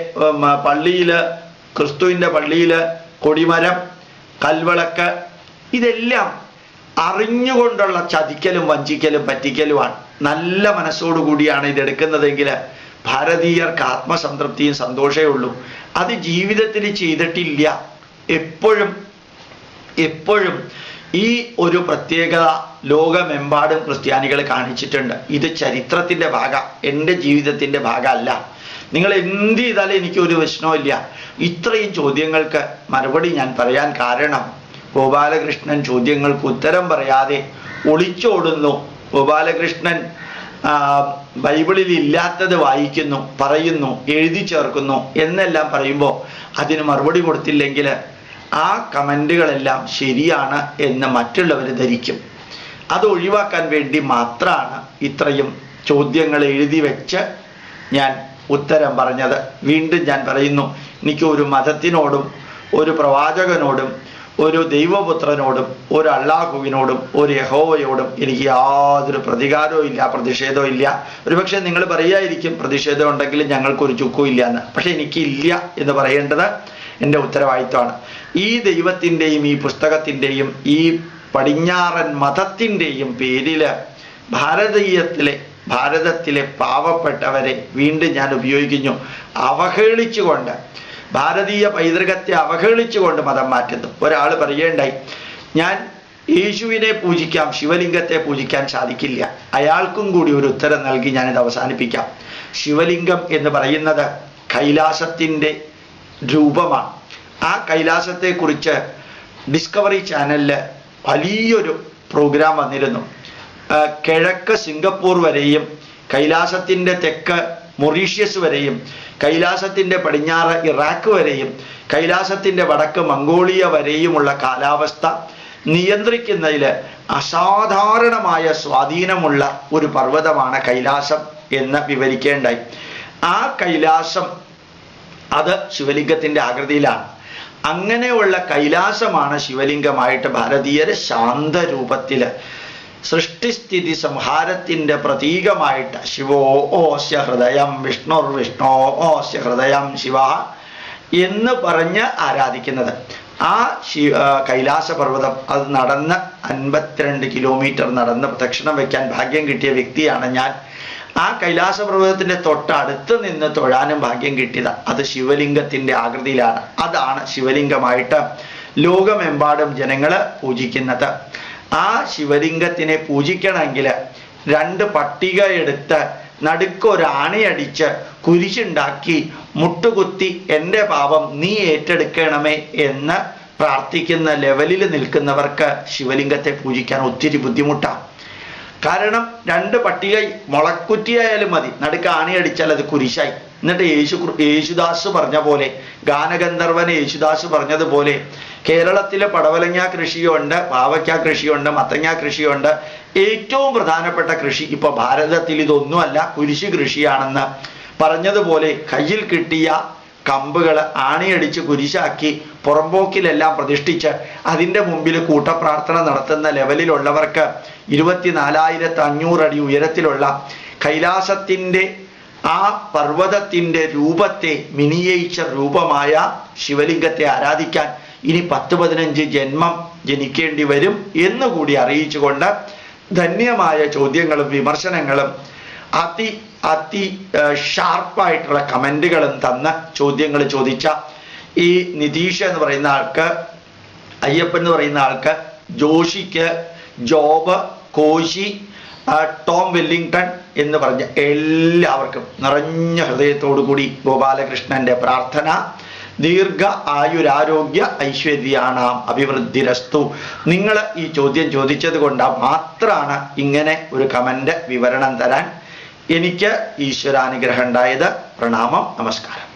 പള്ളിയിൽ ക്രിസ്തുവിൻ്റെ പള്ളിയിൽ കൊടിമരം, കൽവിളക്ക്, ഇതെല്ലാം അറിഞ്ഞുകൊണ്ടുള്ള ചതിക്കലും വഞ്ചിക്കലും പറ്റിക്കലുമാണ്. നല്ല മനസ്സോടുകൂടിയാണ് ഇതെടുക്കുന്നതെങ്കിൽ ഭാരതീയർക്ക് ആത്മസംതൃപ്തിയും സന്തോഷമേ ഉള്ളൂ. അത് ജീവിതത്തിൽ ചെയ്തിട്ടില്ല. എപ്പോഴും ഈ ഒരു പ്രത്യേകത ലോകമെമ്പാടും ക്രിസ്ത്യാനികൾ കാണിച്ചിട്ടുണ്ട്. ഇത് ചരിത്രത്തിൻ്റെ ഭാഗം, എൻ്റെ ജീവിതത്തിൻ്റെ ഭാഗമല്ല. നിങ്ങൾ എന്ത് ചെയ്താലും എനിക്കൊരു പ്രശ്നമില്ല. ഇത്രയും ചോദ്യങ്ങൾക്ക് മറുപടി ഞാൻ പറയാൻ കാരണം, ഗോപാലകൃഷ്ണൻ ചോദ്യങ്ങൾക്ക് ഉത്തരം പറയാതെ ഒളിച്ചോടുന്നു. ഗോപാലകൃഷ്ണൻ ബൈബിളിൽ ഇല്ലാത്തത് വായിക്കുന്നു, പറയുന്നു, എഴുതി ചേർക്കുന്നു എന്നെല്ലാം പറയുമ്പോൾ അതിന് മറുപടി കൊടുത്തില്ലെങ്കിൽ ആ കമൻറ്റുകളെല്ലാം ശരിയാണ് എന്ന് മറ്റുള്ളവർ ധരിക്കും. അത് ഒഴിവാക്കാൻ വേണ്ടി മാത്രമാണ് ഇത്രയും ചോദ്യങ്ങൾ എഴുതി വെച്ച് ഞാൻ ഉത്തരം പറഞ്ഞത്. വീണ്ടും ഞാൻ പറയുന്നു, എനിക്ക് ഒരു മതത്തിനോടും ഒരു പ്രവാചകനോടും ഒരു ദൈവപുത്രനോടും ഒരു അള്ളാഹുവിനോടും ഒരു യഹോവയോടും എനിക്ക് യാതൊരു പ്രതികാരവും ഇല്ല, പ്രതിഷേധവും ഇല്ല. ഒരുപക്ഷെ നിങ്ങൾ പറയായിരിക്കും പ്രതിഷേധം ഉണ്ടെങ്കിലും ഞങ്ങൾക്കൊരു ചുക്കും ഇല്ല എന്ന്. പക്ഷെ എനിക്കില്ല എന്ന് പറയേണ്ടത് എൻ്റെ ഉത്തരവാദിത്വമാണ്. ഈ ദൈവത്തിൻ്റെയും ഈ പുസ്തകത്തിൻ്റെയും ഈ പടിഞ്ഞാറൻ മതത്തിൻ്റെയും പേരിൽ ഭാരതത്തിലെ പാവപ്പെട്ടവരെ വീണ്ടും ഞാൻ ഉപയോഗിക്കുന്നു, അവഹേളിച്ചുകൊണ്ട്, ഭാരതീയ പൈതൃകത്തെ അവഹേളിച്ചുകൊണ്ട് മതം മാറ്റുന്നു. ഒരാൾ പറയുകയുണ്ടായി, ഞാൻ യേശുവിനെ പൂജിക്കാം, ശിവലിംഗത്തെ പൂജിക്കാൻ സാധിക്കില്ല. അയാൾക്കും കൂടി ഒരു ഉത്തരം നൽകി ഞാനിത് അവസാനിപ്പിക്കാം. ശിവലിംഗം എന്ന് പറയുന്നത് കൈലാസത്തിൻ്റെ രൂപമാണ്. ആ കൈലാസത്തെക്കുറിച്ച് ഡിസ്കവറി ചാനലിൽ വലിയൊരു പ്രോഗ്രാം വന്നിരുന്നു. കിഴക്ക് സിംഗപ്പൂർ വരെയും കൈലാസത്തിൻ്റെ തെക്ക് മൊറീഷ്യസ് വരെയും കൈലാസത്തിൻ്റെ പടിഞ്ഞാറ് ഇറാഖ് വരെയും കൈലാസത്തിൻ്റെ വടക്ക് മംഗോളിയ വരെയുമുള്ള കാലാവസ്ഥ നിയന്ത്രിക്കുന്നതിൽ അസാധാരണമായ സ്വാധീനമുള്ള ഒരു പർവ്വതമാണ് കൈലാസം എന്ന് വിവരിക്കേണ്ടായി. ആ കൈലാസം അത് ശിവലിംഗത്തിൻ്റെ ആകൃതിയിലാണ്. അങ്ങനെയുള്ള കൈലാസമാണ് ശിവലിംഗമായിട്ട് ഭാരതീയര് ശാന്തരൂപത്തിൽ സൃഷ്ടിസ്ഥിതി സംഹാരത്തിൻ്റെ പ്രതീകമായിട്ട് ശിവോ ഓസ്യ ഹൃദയം വിഷ്ണുർ വിഷ്ണോ ഓസ്യ ഹൃദയം ശിവ എന്ന് പറഞ്ഞ് ആരാധിക്കുന്നത്. ആ കൈലാസ പർവ്വതം അത് നടന്ന് 52 കിലോമീറ്റർ നടന്ന് പ്രദക്ഷിണം വയ്ക്കാൻ ഭാഗ്യം കിട്ടിയ വ്യക്തിയാണ് ഞാൻ. ആ കൈലാസ പർവ്വതത്തിൻ്റെ തൊട്ടടുത്ത് നിന്ന് തൊഴാനും ഭാഗ്യം കിട്ടിയത് അത് ശിവലിംഗത്തിൻ്റെ ആകൃതിയിലാണ്. അതാണ് ശിവലിംഗമായിട്ട് ലോകമെമ്പാടും ജനങ്ങൾ പൂജിക്കുന്നത്. ആ ശിവലിംഗത്തിനെ പൂജിക്കണമെങ്കിൽ 2 പട്ടിക എടുത്ത് നടുക്കൊരാണിയടിച്ച് കുരിശുണ്ടാക്കി മുട്ടുകുത്തി എൻ്റെ പാപം നീ ഏറ്റെടുക്കണമേ എന്ന് പ്രാർത്ഥിക്കുന്ന ലെവലിൽ നിൽക്കുന്നവർക്ക് ശിവലിംഗത്തെ പൂജിക്കാൻ ഒത്തിരി ബുദ്ധിമുട്ടാണ്. കാരണം 2 പട്ടിക മുളക്കുറ്റിയായാലും മതി, നടുക്ക് ആണിയടിച്ചാൽ അത് കുരിശായി. എന്നിട്ട് യേശുദാസ് പറഞ്ഞ പോലെ, ഗാനഗന്ധർവന് യേശുദാസ് പറഞ്ഞതുപോലെ, കേരളത്തിലെ പടവലങ്ങ കൃഷിയുണ്ട്, പാവയ്ക്ക കൃഷിയുണ്ട്, മത്തങ്ങ കൃഷിയുണ്ട്. ഏറ്റവും പ്രധാനപ്പെട്ട കൃഷി ഇപ്പോൾ ഭാരതത്തിൽ ഇതൊന്നുമല്ല, കുരിശ് കൃഷിയാണെന്ന് പറഞ്ഞതുപോലെ കയ്യിൽ കിട്ടിയ കമ്പുകൾ ആണിയടിച്ച് കുരിശാക്കി പുറമ്പോക്കിലെല്ലാം പ്രതിഷ്ഠിച്ച് അതിൻ്റെ മുമ്പിൽ കൂട്ടപ്രാർത്ഥന നടത്തുന്ന ലെവലിലുള്ളവർക്ക് 24,500 അടി ഉയരത്തിലുള്ള കൈലാസത്തിൻ്റെ ആ പർവ്വതത്തിൻ്റെ രൂപത്തെ മിനിയേച്ചർ രൂപമായ ശിവലിംഗത്തെ ആരാധിക്കാൻ ഇനി 10-15 ജന്മം ജനിക്കേണ്ടി വരും എന്നുകൂടി അറിയിച്ചുകൊണ്ട് ധന്യമായ ചോദ്യങ്ങളും വിമർശനങ്ങളും അതി ഷാർപ്പായിട്ടുള്ള കമൻറ്റുകളും തന്ന് ചോദ്യങ്ങൾ ചോദിച്ച ഈ നിതീഷ് എന്ന് പറയുന്ന ആൾക്ക്, അയ്യപ്പൻ എന്ന് പറയുന്ന ആൾക്ക്, ജോഷിക്ക്, ജോബ്, കോശി, ടോം വെല്ലിംഗ്ടൺ എന്ന് പറഞ്ഞ എല്ലാവർക്കും നിറഞ്ഞ ഹൃദയത്തോടു കൂടി ഗോപാലകൃഷ്ണന്റെ പ്രാർത്ഥന. ദീർഘ ആയുരാരോഗ്യ ഐശ്വര്യാണാം അഭിവൃദ്ധിരസ്തു. നിങ്ങൾ ഈ ചോദ്യം ചോദിച്ചത് കൊണ്ട് മാത്രമാണ് ഇങ്ങനെ ഒരു കമന്റ് വിവരണം തരാൻ എനിക്ക് ഈശ്വരാനുഗ്രഹം ഉണ്ടായത്. പ്രണാമം, നമസ്കാരം.